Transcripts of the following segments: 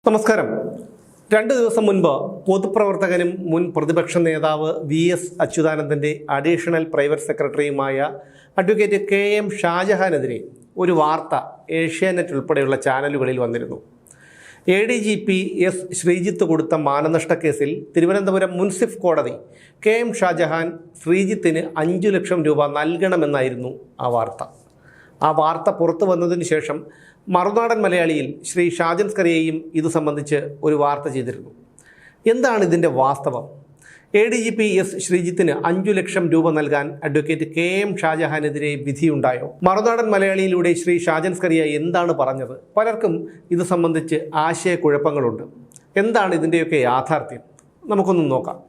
നമസ്കാരം. 2 ദിവസം മുൻപ് പൊതുപ്രവർത്തകനും മുൻ പ്രതിപക്ഷ നേതാവ് VS അച്യുതാനന്ദൻ്റെ അഡീഷണൽ പ്രൈവറ്റ് സെക്രട്ടറിയുമായ അഡ്വക്കേറ്റ് KM ഷാജഹാനെതിരെ ഒരു വാർത്ത ഏഷ്യാനെറ്റ് ഉൾപ്പെടെയുള്ള ചാനലുകളിൽ വന്നിരുന്നു. ADGP S ശ്രീജിത്ത് കൊടുത്ത മാനനഷ്ട കേസിൽ തിരുവനന്തപുരം മുൻസിഫ് കോടതി KM ഷാജഹാൻ ശ്രീജിത്തിന് 5 ലക്ഷം രൂപ നൽകണമെന്നായിരുന്നു ആ വാർത്ത. ആ വാർത്ത പുറത്തു വന്നതിന് ശേഷം മറുനാടൻ മലയാളിയിൽ ശ്രീ ഷാജൻ സ്കറിയയും ഇത് സംബന്ധിച്ച് ഒരു വാർത്ത ചെയ്തിരുന്നു. എന്താണ് ഇതിൻ്റെ വാസ്തവം? ADGP S ശ്രീജിത്തിന് 5 ലക്ഷം രൂപ നൽകാൻ അഡ്വക്കേറ്റ് KM ഷാജഹാനെതിരെ വിധിയുണ്ടായോ? മറുനാടൻ മലയാളിയിലൂടെ ശ്രീ ഷാജൻ സ്കറിയ എന്താണ് പറഞ്ഞത്? പലർക്കും ഇത് സംബന്ധിച്ച് ആശയക്കുഴപ്പങ്ങളുണ്ട്. എന്താണ് ഇതിൻ്റെയൊക്കെ യാഥാർത്ഥ്യം? നമുക്കൊന്ന് നോക്കാം.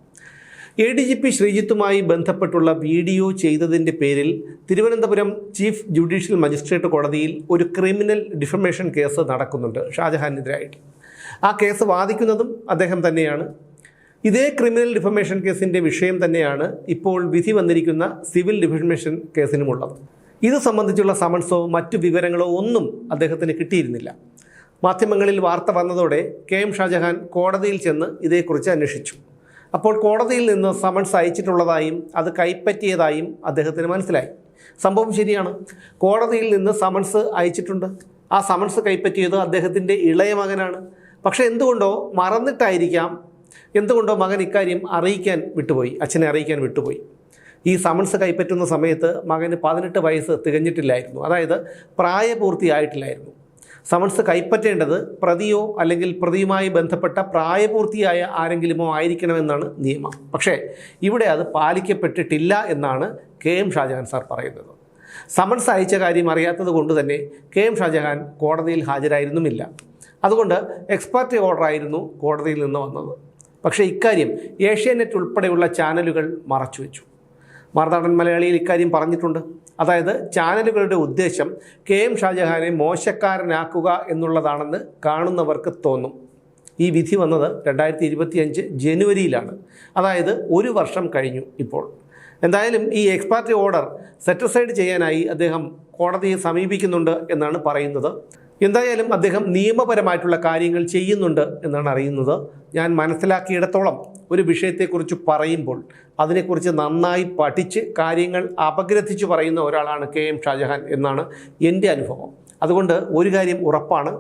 ADGP ശ്രീജിത്തുമായി ബന്ധപ്പെട്ടുള്ള വീഡിയോ ചെയ്തതിൻ്റെ പേരിൽ തിരുവനന്തപുരം ചീഫ് ജുഡീഷ്യൽ മജിസ്ട്രേറ്റ് കോടതിയിൽ ഒരു ക്രിമിനൽ ഡിഫമേഷൻ കേസ് നടക്കുന്നുണ്ട് ഷാജഹാനെതിരായിട്ട്. ആ കേസ് വാദിക്കുന്നതും അദ്ദേഹം തന്നെയാണ്. ഇതേ ക്രിമിനൽ ഡിഫമേഷൻ കേസിൻ്റെ വിഷയം തന്നെയാണ് ഇപ്പോൾ വിധി വന്നിരിക്കുന്ന സിവിൽ ഡിഫമേഷൻ കേസിനുമുള്ളത്. ഇത് സംബന്ധിച്ചുള്ള സമൻസോ മറ്റു വിവരങ്ങളോ ഒന്നും അദ്ദേഹത്തിന് കിട്ടിയിരുന്നില്ല. മാധ്യമങ്ങളിൽ വാർത്ത വന്നതോടെ KM ഷാജഹാൻ കോടതിയിൽ ചെന്ന് ഇതേക്കുറിച്ച് അന്വേഷിച്ചു. അപ്പോൾ കോടതിയിൽ നിന്ന് സമൻസ് അയച്ചിട്ടുള്ളതായും അത് കൈപ്പറ്റിയതായും അദ്ദേഹത്തിന് മനസ്സിലായി. സംഭവം ശരിയാണ്. കോടതിയിൽ നിന്ന് സമൻസ് അയച്ചിട്ടുണ്ട്. ആ സമൻസ് കൈപ്പറ്റിയത് അദ്ദേഹത്തിൻ്റെ ഇളയ മകനാണ്. പക്ഷേ എന്തുകൊണ്ടോ മറന്നിട്ടായിരിക്കാം, എന്തുകൊണ്ടോ മകൻ ഇക്കാര്യം അറിയിക്കാൻ വിട്ടുപോയി, അച്ഛനെ അറിയിക്കാൻ വിട്ടുപോയി. ഈ സമൻസ് കൈപ്പറ്റുന്ന സമയത്ത് മകന് 18 വയസ്സ് തികഞ്ഞിട്ടില്ലായിരുന്നു, അതായത് പ്രായപൂർത്തിയായിട്ടില്ലായിരുന്നു. സമൻസ് കൈപ്പറ്റേണ്ടത് പ്രതിയോ അല്ലെങ്കിൽ പ്രതിയുമായി ബന്ധപ്പെട്ട പ്രായപൂർത്തിയായ ആരെങ്കിലുമോ ആയിരിക്കണമെന്നാണ് നിയമം. പക്ഷേ ഇവിടെ അത് പാലിക്കപ്പെട്ടിട്ടില്ല എന്നാണ് KM ഷാജഹാൻ സാർ പറയുന്നത്. സമൻസ് അയച്ച കാര്യം അറിയാത്തത് കൊണ്ട് തന്നെ KM ഷാജഹാൻ കോടതിയിൽ ഹാജരായിരുന്നുമില്ല. അതുകൊണ്ട് എക്സ്പെർട്ട് ഓർഡറായിരുന്നു കോടതിയിൽ നിന്ന് വന്നത്. പക്ഷേ ഇക്കാര്യം ഏഷ്യാനെറ്റ് ഉൾപ്പെടെയുള്ള ചാനലുകൾ മറച്ചുവെച്ചു. മറുനാടൻ മലയാളിയിൽ ഇക്കാര്യം പറഞ്ഞിട്ടുണ്ട്. അതായത് ചാനലുകളുടെ ഉദ്ദേശം KM ഷാജഹാനെ മോശക്കാരനാക്കുക എന്നുള്ളതാണെന്ന് കാണുന്നവർക്ക് തോന്നും. ഈ വിധി വന്നത് 2025 ജനുവരിയിലാണ്. അതായത് 1 വർഷം കഴിഞ്ഞു ഇപ്പോൾ. എന്തായാലും ഈ എക്സ്പെർട്ട് ഓർഡർ സെറ്റിസൈഡ് ചെയ്യാനായി അദ്ദേഹം കോടതിയെ സമീപിക്കുന്നുണ്ട് എന്നാണ് പറയുന്നത്. എന്തായാലും അദ്ദേഹം നിയമപരമായിട്ടുള്ള കാര്യങ്ങൾ ചെയ്യുന്നുണ്ട് എന്നാണ് അറിയുന്നത്. ഞാൻ മനസ്സിലാക്കിയിടത്തോളം ഒരു വിഷയത്തെക്കുറിച്ച് പറയുമ്പോൾ അതിനെക്കുറിച്ച് നന്നായി പഠിച്ച് കാര്യങ്ങൾ അപഗ്രഥിച്ച് പറയുന്ന ഒരാളാണ് KM ഷാജഹാൻ എന്നാണ് എൻ്റെ അനുഭവം. അതുകൊണ്ട് ഒരു കാര്യം ഉറപ്പാണ്,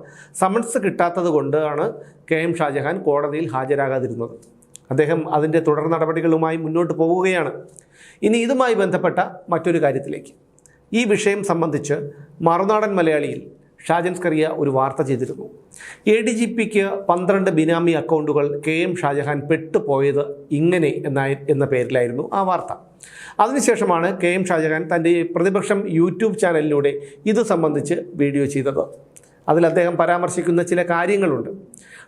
സമൻസ് കിട്ടാത്തത് കൊണ്ടാണ് KM ഷാജഹാൻ കോടതിയിൽ ഹാജരാകാതിരുന്നത്. അദ്ദേഹം അതിൻ്റെ തുടർ നടപടികളുമായി മുന്നോട്ട് പോവുകയാണ്. ഇനി ഇതുമായി ബന്ധപ്പെട്ട മറ്റൊരു കാര്യത്തിലേക്ക്. ഈ വിഷയം സംബന്ധിച്ച് മറുനാടൻ മലയാളിയിൽ ഷാജൻ സ്കറിയ ഒരു വാർത്ത ചെയ്തിരുന്നു. ADGPക്ക് 12 ബിനാമി അക്കൗണ്ടുകൾ KM ഷാജഹാൻ പെട്ടുപോയത് ഇങ്ങനെ എന്ന പേരിലായിരുന്നു ആ വാർത്ത. അതിനുശേഷമാണ് KM ഷാജഹാൻ തൻ്റെ പ്രതിപക്ഷം യൂട്യൂബ് ചാനലിലൂടെ ഇത് സംബന്ധിച്ച് വീഡിയോ ചെയ്തത്. അതിൽ അദ്ദേഹം പരാമർശിക്കുന്ന ചില കാര്യങ്ങളുണ്ട്.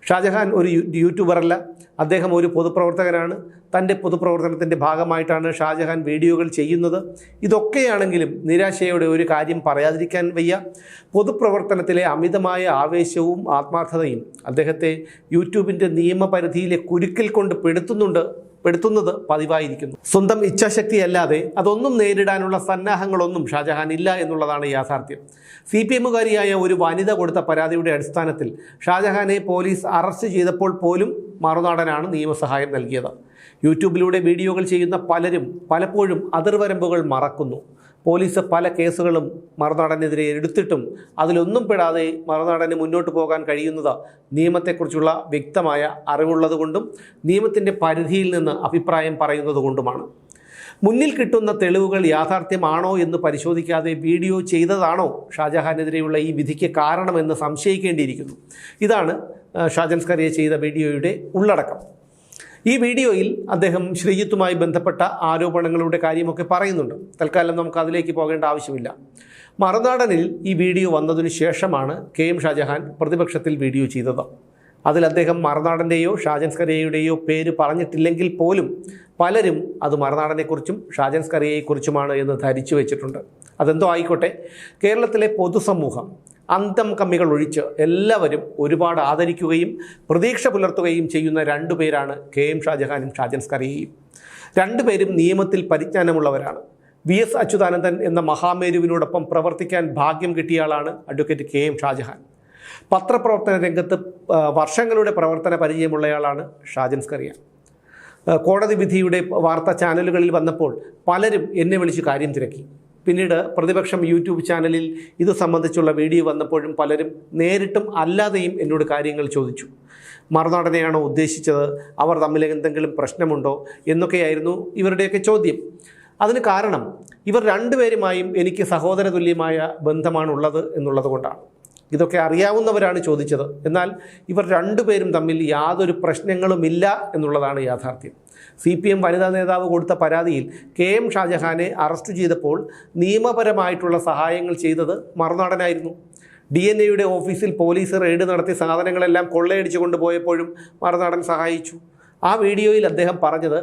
ഷാജഹാൻ ഒരു യൂട്യൂബറല്ല, അദ്ദേഹം ഒരു പൊതുപ്രവർത്തകനാണ്. തൻ്റെ പൊതുപ്രവർത്തനത്തിൻ്റെ ഭാഗമായിട്ടാണ് ഷാജഹാൻ വീഡിയോകൾ ചെയ്യുന്നത്. ഇതൊക്കെയാണെങ്കിലും നിരാശയോടെ ഒരു കാര്യം പറയാതിരിക്കാൻ വയ്യ. പൊതുപ്രവർത്തനത്തിലെ അമിതമായ ആവേശവും ആത്മാർത്ഥതയും അദ്ദേഹത്തെ യൂട്യൂബിൻ്റെ നിയമപരിധിയിലെ കുരുക്കിൽ കൊണ്ട് പെടുത്തുന്നത് പതിവായിരിക്കുന്നു. സ്വന്തം ഇച്ഛാശക്തിയല്ലാതെ അതൊന്നും നേരിടാനുള്ള സന്നാഹങ്ങളൊന്നും ഷാജഹാൻ ഇല്ല എന്നുള്ളതാണ് യാഥാർത്ഥ്യം. CPMകാരിയായ ഒരു വനിത കൊടുത്ത പരാതിയുടെ അടിസ്ഥാനത്തിൽ ഷാജഹാനെ പോലീസ് അറസ്റ്റ് ചെയ്തപ്പോൾ പോലും മറുനാടനാണ് നിയമസഹായം നൽകിയത്. യൂട്യൂബിലൂടെ വീഡിയോകൾ ചെയ്യുന്ന പലരും പലപ്പോഴും അതിർവരമ്പുകൾ മറക്കുന്നു. പോലീസ് പല കേസുകളും മറുനാടനെതിരെ എടുത്തിട്ടും അതിലൊന്നും പെടാതെ മറുനാടന് മുന്നോട്ട് പോകാൻ കഴിയുന്നത് നിയമത്തെക്കുറിച്ചുള്ള വ്യക്തമായ അറിവുള്ളതുകൊണ്ടും നിയമത്തിൻ്റെ പരിധിയിൽ നിന്ന് അഭിപ്രായം പറയുന്നത് കൊണ്ടുമാണ്. മുന്നിൽ കിട്ടുന്ന തെളിവുകൾ യാഥാർത്ഥ്യമാണോ എന്ന് പരിശോധിക്കാതെ വീഡിയോ ചെയ്തതാണോ ഷാജഹാനെതിരെയുള്ള ഈ വിധിക്ക് കാരണമെന്ന് സംശയിക്കേണ്ടിയിരിക്കുന്നു. ഇതാണ് ഷാജൻ സ്കറിയ ചെയ്ത വീഡിയോയുടെ ഉള്ളടക്കം. ഈ വീഡിയോയിൽ അദ്ദേഹം ശ്രീജിത്തുമായി ബന്ധപ്പെട്ട ആരോപണങ്ങളുടെ കാര്യമൊക്കെ പറയുന്നുണ്ട്. തൽക്കാലം നമുക്ക് അതിലേക്ക് പോകേണ്ട ആവശ്യമില്ല. മറുനാടനിൽ ഈ വീഡിയോ വന്നതിനു ശേഷമാണ് KM ഷാജഹാൻ പ്രതിപക്ഷത്തിൽ വീഡിയോ ചെയ്തത്. അതിൽ അദ്ദേഹം മറുനാടൻ്റെയോ ഷാജൻ സ്കറിയയുടെയോ പേര് പറഞ്ഞിട്ടില്ലെങ്കിൽ പോലും പലരും അത് മറുനാടനെക്കുറിച്ചും ഷാജൻ സ്കറിയയെക്കുറിച്ചുമാണ് എന്ന് ധരിച്ചു വെച്ചിട്ടുണ്ട്. അതെന്തോ ആയിക്കോട്ടെ, കേരളത്തിലെ പൊതുസമൂഹം അന്തം കമ്മികൾ ഒഴിച്ച് എല്ലാവരും ഒരുപാട് ആദരിക്കുകയും പ്രതീക്ഷ പുലർത്തുകയും ചെയ്യുന്ന 2 പേരാണ് KM ഷാജഹാനും ഷാജൻ സ്കറിയയും. 2 പേരും നിയമത്തിൽ പരിജ്ഞാനമുള്ളവരാണ്. VS അച്യുതാനന്ദൻ എന്ന മഹാമേരുവിനോടൊപ്പം പ്രവർത്തിക്കാൻ ഭാഗ്യം കിട്ടിയ ആളാണ് അഡ്വക്കേറ്റ് KM ഷാജഹാൻ. പത്രപ്രവർത്തന രംഗത്ത് വർഷങ്ങളുടെ പ്രവർത്തന പരിചയമുള്ളയാളാണ് ഷാജൻ സ്കറിയ. കോടതി വിധിയുടെ വാർത്താ ചാനലുകളിൽ വന്നപ്പോൾ പലരും എന്നെ വിളിച്ച് കാര്യം തിരക്കി. പിന്നീട് പ്രതിപക്ഷം യൂട്യൂബ് ചാനലിൽ ഇത് സംബന്ധിച്ചുള്ള വീഡിയോ വന്നപ്പോഴും പലരും നേരിട്ടും അല്ലാതെയും എന്നോട് കാര്യങ്ങൾ ചോദിച്ചു. മറുനാടനെയാണോ ഉദ്ദേശിച്ചത്, അവർ തമ്മിൽ എന്തെങ്കിലും പ്രശ്നമുണ്ടോ എന്നൊക്കെയായിരുന്നു ഇവരുടെയൊക്കെ ചോദ്യം. അതിന് കാരണം ഇവർ രണ്ടുപേരുമായും എനിക്ക് സഹോദര തുല്യമായ ബന്ധമാണുള്ളത് എന്നുള്ളത് കൊണ്ടാണ്. ഇതൊക്കെ അറിയാവുന്നവരാണ് ചോദിച്ചത്. എന്നാൽ ഇവർ രണ്ടുപേരും തമ്മിൽ യാതൊരു പ്രശ്നങ്ങളുമില്ല എന്നുള്ളതാണ് യാഥാർത്ഥ്യം. CPM വനിതാ നേതാവ് കൊടുത്ത പരാതിയിൽ KM ഷാജഹാനെ അറസ്റ്റ് ചെയ്തപ്പോൾ നിയമപരമായിട്ടുള്ള സഹായങ്ങൾ ചെയ്തത് മറുനാടനായിരുന്നു. DNA ഓഫീസിൽ പോലീസ് റെയ്ഡ് നടത്തി സാധനങ്ങളെല്ലാം കൊള്ളയടിച്ചു കൊണ്ടുപോയപ്പോഴും മറുനാടൻ സഹായിച്ചു. ആ വീഡിയോയിൽ അദ്ദേഹം പറഞ്ഞത്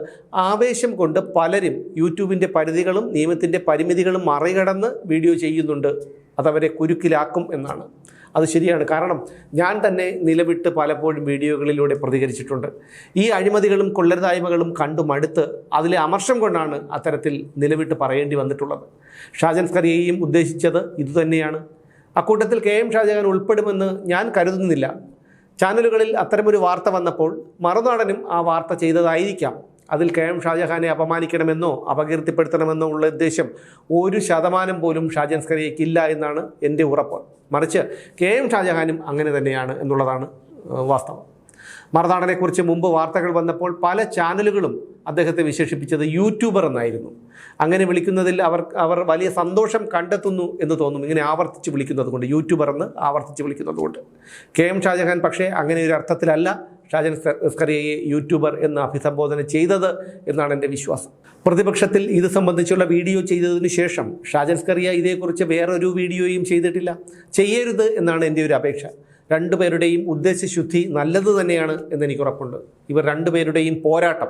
ആവേശം കൊണ്ട് പലരും യൂട്യൂബിൻ്റെ പരിധികളും നിയമത്തിൻ്റെ പരിമിതികളും മറികടന്ന് വീഡിയോ ചെയ്യുന്നുണ്ട്, അതവരെ കുരുക്കിലാക്കും എന്നാണ്. അത് ശരിയാണ്. കാരണം ഞാൻ തന്നെ നിലവിട്ട് പലപ്പോഴും വീഡിയോകളിലൂടെ പ്രതികരിച്ചിട്ടുണ്ട്. ഈ അഴിമതികളും കൊള്ളരുതായ്മകളും കണ്ടു മടുത്ത് അതിലെ അമർഷം കൊണ്ടാണ് അത്തരത്തിൽ നിലവിട്ട് പറയേണ്ടി വന്നിട്ടുള്ളത്. ഷാജൻ സ്കറിയയും ഉദ്ദേശിച്ചത് ഇതുതന്നെയാണ്. അക്കൂട്ടത്തിൽ KM ഷാജഹാൻ ഉൾപ്പെടുമെന്ന് ഞാൻ കരുതുന്നില്ല. ചാനലുകളിൽ അത്തരമൊരു വാർത്ത വന്നപ്പോൾ മറുനാടനും ആ വാർത്ത ചെയ്തതായിരിക്കാം. അതിൽ KM ഷാജഹാനെ അപമാനിക്കണമെന്നോ അപകീർത്തിപ്പെടുത്തണമെന്നോ ഉള്ള ഉദ്ദേശം 1% പോലും ഷാജൻ സ്കറിയയ്ക്കില്ല എന്നാണ് എൻ്റെ ഉറപ്പ്. മറിച്ച് KM ഷാജഹാനും അങ്ങനെ തന്നെയാണ് എന്നുള്ളതാണ് വാസ്തവം. മറുനാടനെക്കുറിച്ച് മുമ്പ് വാർത്തകൾ വന്നപ്പോൾ പല ചാനലുകളും അദ്ദേഹത്തെ വിശേഷിപ്പിച്ചത് യൂട്യൂബർ എന്നായിരുന്നു. അങ്ങനെ വിളിക്കുന്നതിൽ അവർ വലിയ സന്തോഷം കണ്ടെത്തുന്നു എന്ന് തോന്നും, ഇങ്ങനെ ആവർത്തിച്ച് വിളിക്കുന്നത് കൊണ്ട്, യൂട്യൂബർ എന്ന് ആവർത്തിച്ച് വിളിക്കുന്നത് കൊണ്ട്. KM ഷാജഹാൻ പക്ഷേ അങ്ങനെ ഒരു അർത്ഥത്തിലല്ല ഷാജൻ സ്കറിയയെ യൂട്യൂബർ എന്ന് അഭിസംബോധന ചെയ്തത് എന്നാണ് എൻ്റെ വിശ്വാസം. പ്രതിപക്ഷത്തിൽ ഇത് സംബന്ധിച്ചുള്ള വീഡിയോ ചെയ്തതിനു ശേഷം ഷാജൻ സ്കറിയ ഇതേക്കുറിച്ച് വേറൊരു വീഡിയോയും ചെയ്തിട്ടില്ല. ചെയ്യരുത് എന്നാണ് എൻ്റെ ഒരു അപേക്ഷ. രണ്ടുപേരുടെയും ഉദ്ദേശശുദ്ധി നല്ലത് തന്നെയാണ് എന്നെനിക്ക് ഉറപ്പുണ്ട്. ഇവർ രണ്ടുപേരുടെയും പോരാട്ടം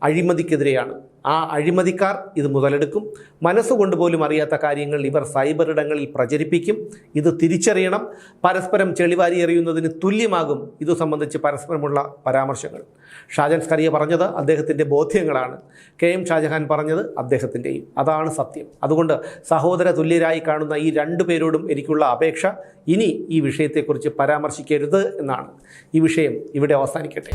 അഴിമതിക്കെതിരെയാണ്. ആ അഴിമതിക്കാർ ഇത് മുതലെടുക്കും. മനസ്സുകൊണ്ട് പോലും അറിയാത്ത കാര്യങ്ങൾ ഇവർ സൈബർ ഇടങ്ങളിൽ പ്രചരിപ്പിക്കും. ഇത് തിരിച്ചറിയണം. പരസ്പരം ചെളിവാരി എറിയുന്നതിന് തുല്യമാകും ഇത് സംബന്ധിച്ച് പരസ്പരമുള്ള പരാമർശങ്ങൾ. ഷാജൻ സ്കറിയ പറഞ്ഞത് അദ്ദേഹത്തിൻ്റെ ബോധ്യങ്ങളാണ്. KM ഷാജഹാൻ പറഞ്ഞത് അദ്ദേഹത്തിൻ്റെയും. അതാണ് സത്യം. അതുകൊണ്ട് സഹോദര തുല്യരായി കാണുന്ന ഈ രണ്ടുപേരോടും എനിക്കുള്ള അപേക്ഷ, ഇനി ഈ വിഷയത്തെക്കുറിച്ച് പരാമർശിക്കരുത് എന്നാണ്. ഈ വിഷയം ഇവിടെ അവസാനിക്കട്ടെ.